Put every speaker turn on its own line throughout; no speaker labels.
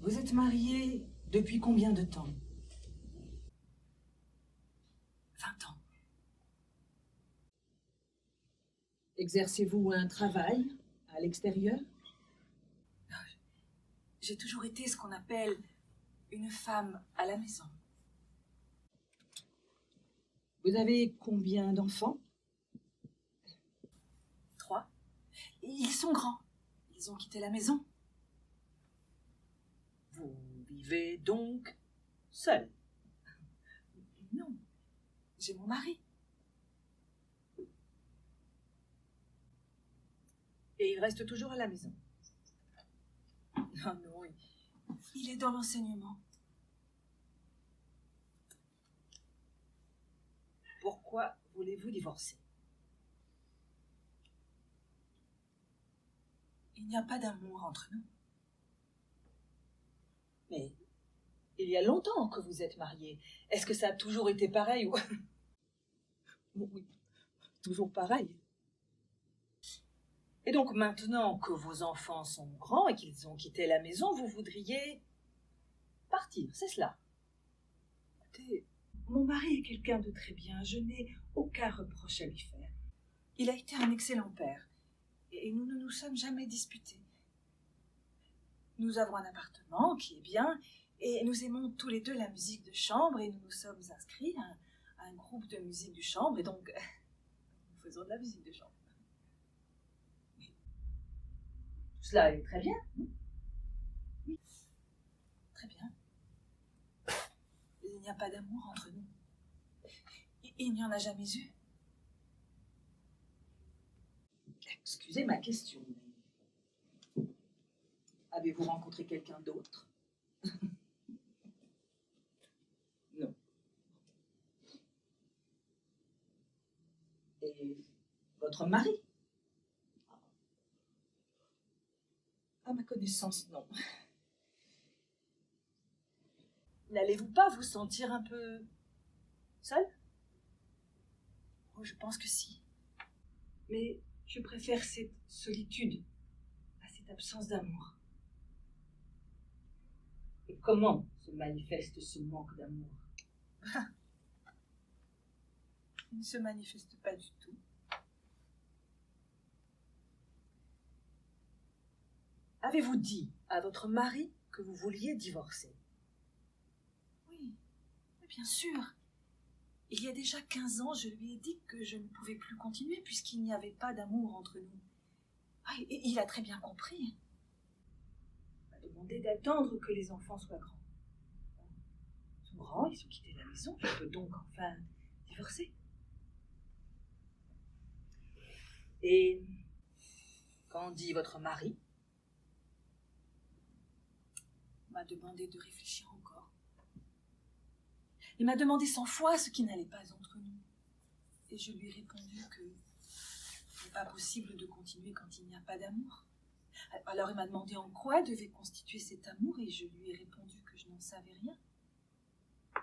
Vous êtes mariés depuis combien de temps? 20 ans. Exercez-vous un travail à l'extérieur?
J'ai toujours été ce qu'on appelle une femme à la maison.
Vous avez combien d'enfants?
3. Ils sont grands. Ils ont quitté la maison.
Vous vivez donc seul?
Non, j'ai mon mari.
Et il reste toujours à la maison?
Ah non, il est dans l'enseignement.
Pourquoi voulez-vous divorcer?
Il n'y a pas d'amour entre nous.
Mais il y a longtemps que vous êtes mariés. Est-ce que ça a toujours été pareil ou... Oui, toujours pareil. Et donc maintenant que vos enfants sont grands et qu'ils ont quitté la maison, vous voudriez partir, c'est cela? Écoutez, mon mari est quelqu'un de très bien, je n'ai aucun reproche à lui faire.
Il a été un excellent père et nous ne nous sommes jamais disputés. Nous avons un appartement qui est bien et nous aimons tous les deux la musique de chambre et nous nous sommes inscrits à un groupe de musique de chambre et donc nous faisons de la musique de chambre.
Cela est très bien.
Oui, très bien. Il n'y a pas d'amour entre nous. Il n'y en a jamais eu.
Excusez ma question, mais avez-vous rencontré quelqu'un d'autre? Non. Et votre mari? À ma connaissance, non.
N'allez-vous pas vous sentir un peu seul? Oh, je pense que si.
Mais je préfère cette solitude à cette absence d'amour. Et comment se manifeste ce manque d'amour?
Il ne se manifeste pas du tout.
Avez-vous dit à votre mari que vous vouliez divorcer?
Oui, bien sûr. Il y a déjà 15 ans, je lui ai dit que je ne pouvais plus continuer puisqu'il n'y avait pas d'amour entre nous. Ah, et il a très bien compris.
Il m'a demandé d'attendre que les enfants soient grands. Ils sont grands, ils ont quitté la maison, je peux donc enfin divorcer. Et qu'en dit votre mari?
Il m'a demandé de réfléchir encore. Il m'a demandé 100 fois ce qui n'allait pas entre nous. Et je lui ai répondu que ce n'est pas possible de continuer quand il n'y a pas d'amour. Alors il m'a demandé en quoi devait constituer cet amour et je lui ai répondu que je n'en savais rien,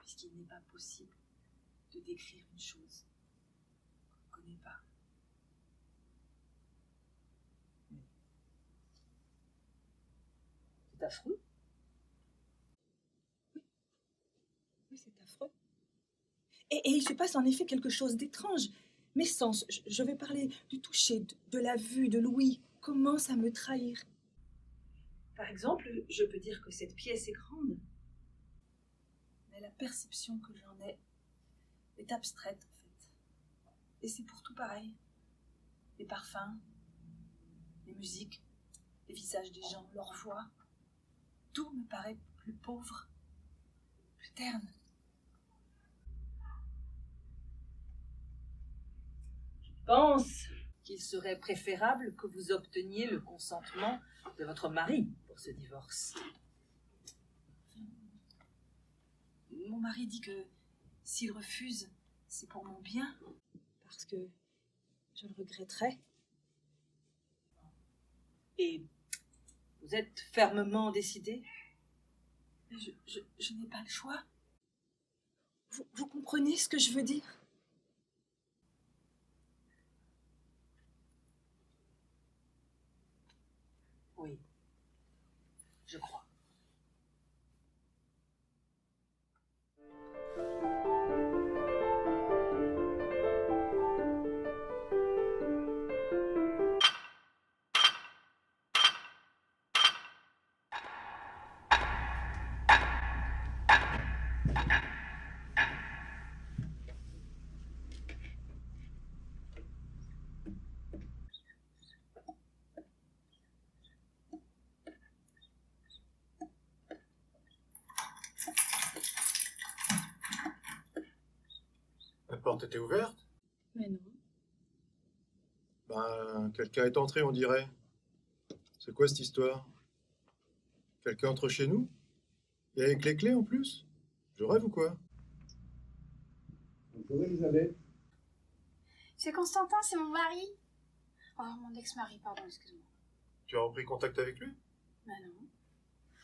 puisqu'il n'est pas possible de décrire une chose qu'on ne connaît pas.
C'est affreux. Oui, c'est affreux. Et il se passe en effet quelque chose d'étrange. Mes sens, je vais parler du toucher, de la vue, de l'ouïe, commencent à me trahir. Par exemple, je peux dire que cette pièce est grande.
Mais la perception que j'en ai est abstraite, en fait. Et c'est pour tout pareil. Les parfums, les musiques, les visages des gens, leur voix. Tout me paraît plus pauvre, plus terne.
Je pense
qu'il serait préférable que vous obteniez le consentement de votre mari pour ce divorce. Mon mari dit que s'il refuse, c'est pour mon bien.
Parce que je le regretterais.
Et vous êtes fermement décidé? Je n'ai pas le choix.
Vous comprenez ce que je veux dire?
Oui, je crois.
La porte était ouverte?
Mais non.
Ben, quelqu'un est entré, on dirait. C'est quoi cette histoire? Quelqu'un entre chez nous? Et avec les clés en plus? Je rêve ou quoi?
Bonjour Elisabeth.
C'est Constantin, c'est mon mari. Oh, mon ex-mari, pardon, excuse-moi.
Tu as repris contact avec lui?
Bah non,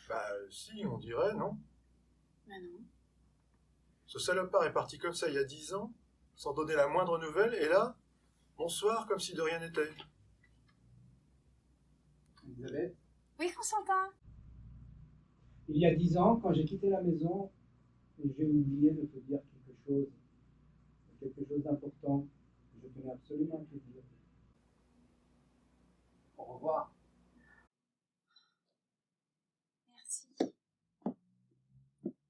Bah si, on dirait, non?
bah non.
Ce salopard est parti comme ça il y a 10 ans, sans donner la moindre nouvelle, et là, bonsoir, comme si de rien n'était.
Elisabeth.
Oui, Constantin.
Il y a 10 ans, quand j'ai quitté la maison, j'ai oublié de te dire quelque chose d'important que je tenais absolument à te dire. Au revoir.
Merci.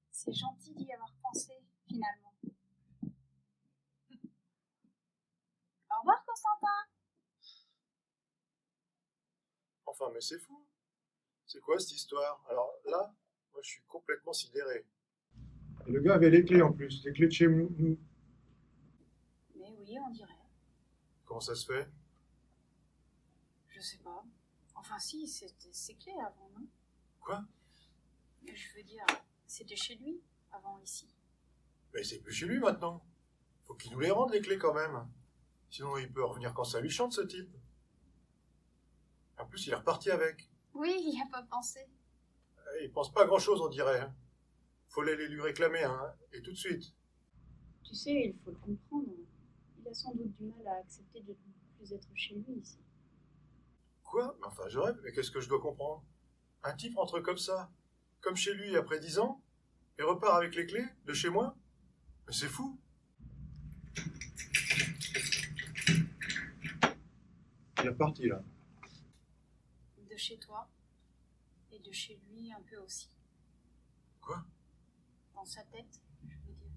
C'est gentil d'y avoir pensé, finalement. Au revoir, Constantin.
Enfin, mais c'est fou. C'est quoi cette histoire? Alors là, moi je suis complètement sidéré. Et le gars avait les clés en plus, les clés de chez nous.
Mais oui, on dirait.
Comment ça se fait?
Je sais pas. Enfin, si, c'était ses clés avant, non?
Quoi?
Je veux dire, c'était chez lui, avant ici.
Mais c'est plus chez lui maintenant. Faut qu'il nous les rende les clés quand même. Sinon il peut revenir quand ça lui chante ce type. En plus il est reparti avec.
Oui, il n'y a pas pensé.
Il pense pas à grand chose on dirait. Hein. Faut les lui réclamer, hein, et tout de suite.
Tu sais, il faut le comprendre. Il a sans doute du mal à accepter de ne plus être chez lui ici.
Quoi? Mais enfin je rêve, mais qu'est-ce que je dois comprendre? Un type rentre comme ça, comme chez lui après 10 ans, et repart avec les clés de chez moi? Mais c'est fou. Il est reparti là.
De chez toi et de chez lui un peu aussi.
Quoi?
Dans sa tête, je veux dire.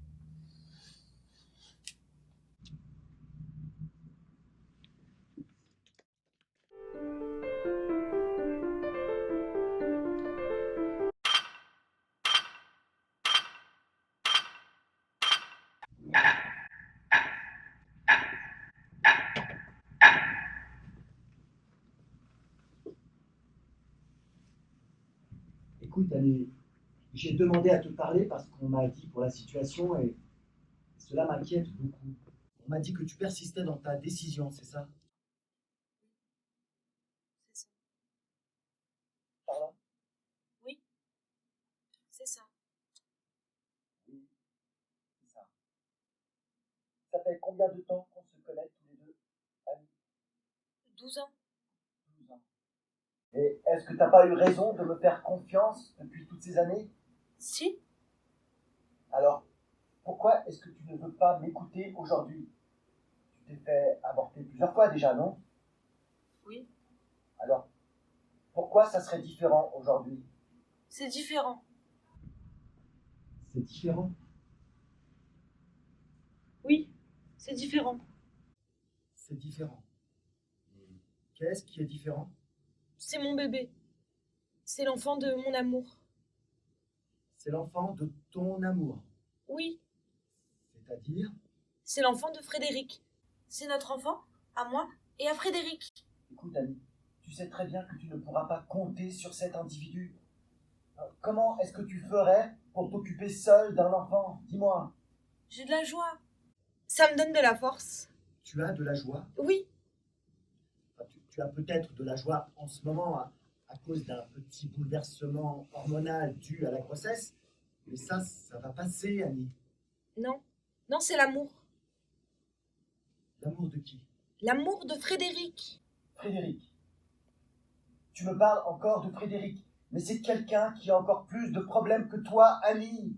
Écoute, Annie, j'ai demandé à te parler parce qu'on m'a dit pour la situation et cela m'inquiète beaucoup. On m'a dit que tu persistais dans ta décision, c'est ça?
C'est ça.
Pardon?
Oui, c'est ça.
Oui, c'est ça. Ça fait combien de temps qu'on se connaît tous les deux, Annie?
12 ans.
12 ans. Et est-ce que tu n'as pas eu raison de me faire confiance depuis toutes ces années?
Si.
Alors, pourquoi est-ce que tu ne veux pas m'écouter aujourd'hui? Tu t'es fait avorter plusieurs fois déjà, non?
Oui.
Alors, pourquoi ça serait différent aujourd'hui?
C'est différent.
C'est différent.
Oui, c'est différent.
C'est différent. Et qu'est-ce qui est différent?
C'est mon bébé. C'est l'enfant de mon amour.
C'est l'enfant de ton amour.
Oui,
C'est-à-dire?
c'est l'enfant de Frédéric. C'est notre enfant, à moi Et à Frédéric.
Écoute, Annie, tu sais très bien que tu ne pourras pas compter sur cet individu. Comment est-ce que tu ferais pour t'occuper seule d'un enfant? Dis-moi.
J'ai de la joie. Ça me donne de la force.
Tu as de la joie?
Oui,
Enfin, tu as peut-être de la joie en ce moment à cause d'un petit bouleversement hormonal dû à la grossesse, mais ça va passer, Annie.
non. Non, c'est l'amour.
L'amour de qui?
L'amour de Frédéric.
Frédéric. Tu me parles encore de Frédéric, mais c'est quelqu'un qui a encore plus de problèmes que toi, Annie,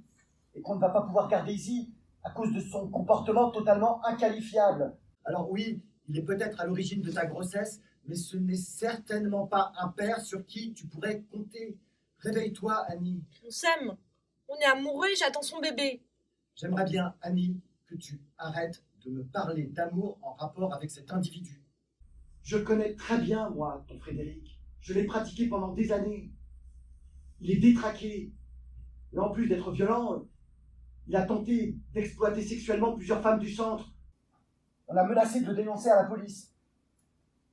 et qu'on ne va pas pouvoir garder ici à cause de son comportement totalement inqualifiable. Alors oui, il est peut-être à l'origine de ta grossesse, mais ce n'est certainement pas un père sur qui tu pourrais compter. Réveille-toi, Annie.
On s'aime. On est amoureux et j'attends son bébé.
J'aimerais bien, Annie, que tu arrêtes de me parler d'amour en rapport avec cet individu. Je connais très bien, moi, ton Frédéric. Je l'ai pratiqué pendant des années. Il est détraqué. Et en plus d'être violent, il a tenté d'exploiter sexuellement plusieurs femmes du centre. On a menacé de le dénoncer à la police.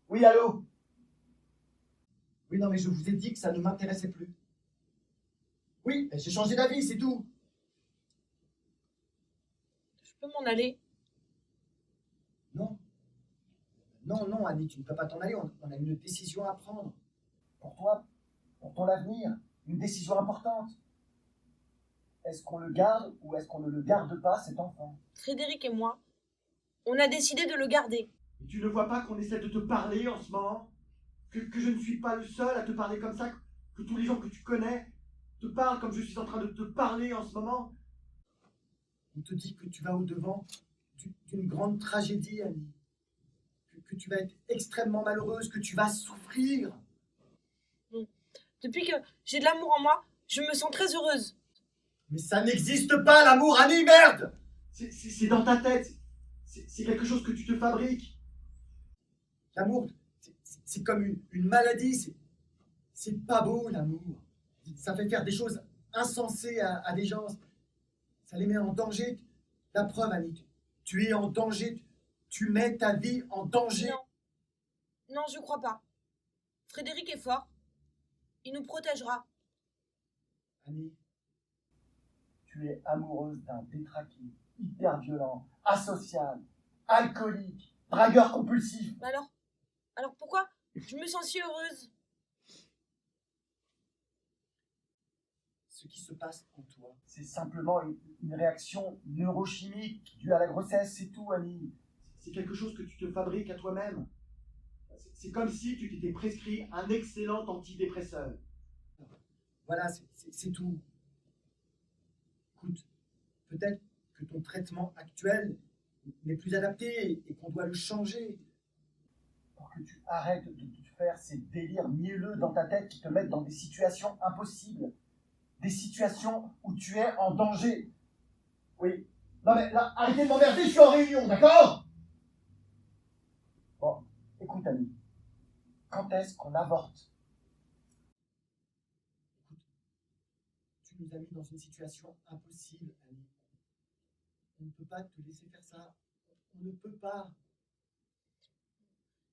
Oui, allô? Oui, non, mais je vous ai dit que ça ne m'intéressait plus. Oui, j'ai changé d'avis, c'est tout.
Je peux m'en aller.
Non. Non, non, Annie, tu ne peux pas t'en aller. On a une décision à prendre. Pour toi, pour ton avenir, une décision importante. Est-ce qu'on le garde ou est-ce qu'on ne le garde pas, cet enfant?
Frédéric et moi, on a décidé de le garder.
Et tu ne vois pas qu'on essaie de te parler en ce moment? Que je ne suis pas le seul à te parler comme ça? Que tous les gens que tu connais te parlent comme je suis en train de te parler en ce moment? On te dit que tu vas au-devant d'une grande tragédie, Annie. Que tu vas être extrêmement malheureuse, que tu vas souffrir.
Depuis que j'ai de l'amour en moi, je me sens très heureuse.
Mais ça n'existe pas, l'amour, Annie, merde! C'est dans ta tête. C'est quelque chose que tu te fabriques. L'amour, c'est comme une maladie. C'est pas beau, l'amour. Ça fait faire des choses insensées à des gens. Ça les met en danger. La preuve, Annie, tu es en danger. Tu mets ta vie en danger.
Non. Non, je crois pas. Frédéric est fort. Il nous protégera.
Annie, tu es amoureuse d'un détraqué, hyper violent, asocial, alcoolique, dragueur compulsif.
Mais alors pourquoi je me sens si heureuse?
Ce qui se passe en toi, c'est simplement une réaction neurochimique due à la grossesse, c'est tout, Annie. C'est quelque chose que tu te fabriques à toi-même. C'est comme si tu t'étais prescrit un excellent antidépresseur. Voilà, c'est tout. Écoute, peut-être que ton traitement actuel n'est plus adapté et qu'on doit le changer. Pour que tu arrêtes de te faire ces délires mielleux dans ta tête qui te mettent dans des situations impossibles. Des situations où tu es en danger. Oui. Non mais là, arrêtez de m'emmerder, je suis en réunion, d'accord? Bon, écoute, Annie. Quand est-ce qu'on avorte? Écoute, tu nous as mis dans une situation impossible, Annie. On ne peut pas te laisser faire ça. On ne peut pas.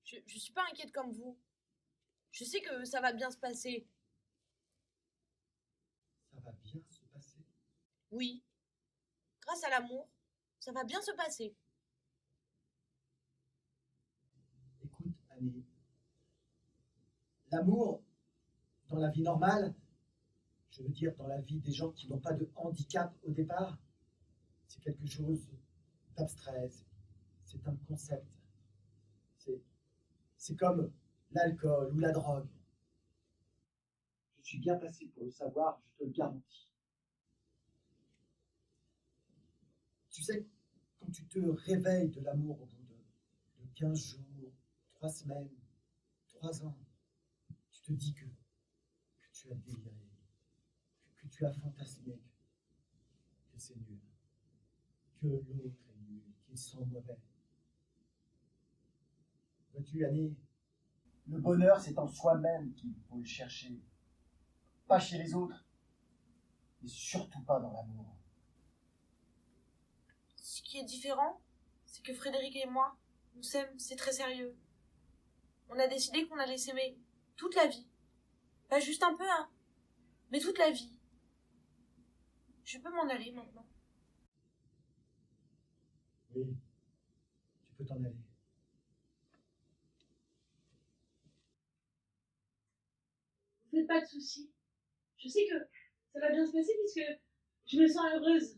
Je suis pas inquiète comme vous. Je sais que ça va bien se passer.
Ça va bien se passer.
Oui. Grâce à l'amour, ça va bien se passer.
Écoute, Annie. L'amour, dans la vie normale, je veux dire dans la vie des gens qui n'ont pas de handicap au départ, c'est quelque chose d'abstrait, c'est un concept. C'est comme l'alcool ou la drogue. Je suis bien placé pour le savoir, je te le garantis. Tu sais, quand tu te réveilles de l'amour au bout de 15 jours, 3 semaines, 3 ans, tu te dis que tu as déliré, que tu as fantasmé, que c'est nul, que l'autre est nul, qu'ils sont mauvais. Vois-tu, Annie, le bonheur, c'est en soi-même qu'il faut le chercher. Pas chez les autres, et surtout pas dans l'amour.
Ce qui est différent, c'est que Frédéric et moi, on s'aime, c'est très sérieux. On a décidé qu'on allait s'aimer toute la vie. Pas juste un peu, hein, mais toute la vie. Je peux m'en aller maintenant.
Oui, tu peux t'en aller.
Ne faites pas de soucis. Je sais que ça va bien se passer puisque je me sens heureuse.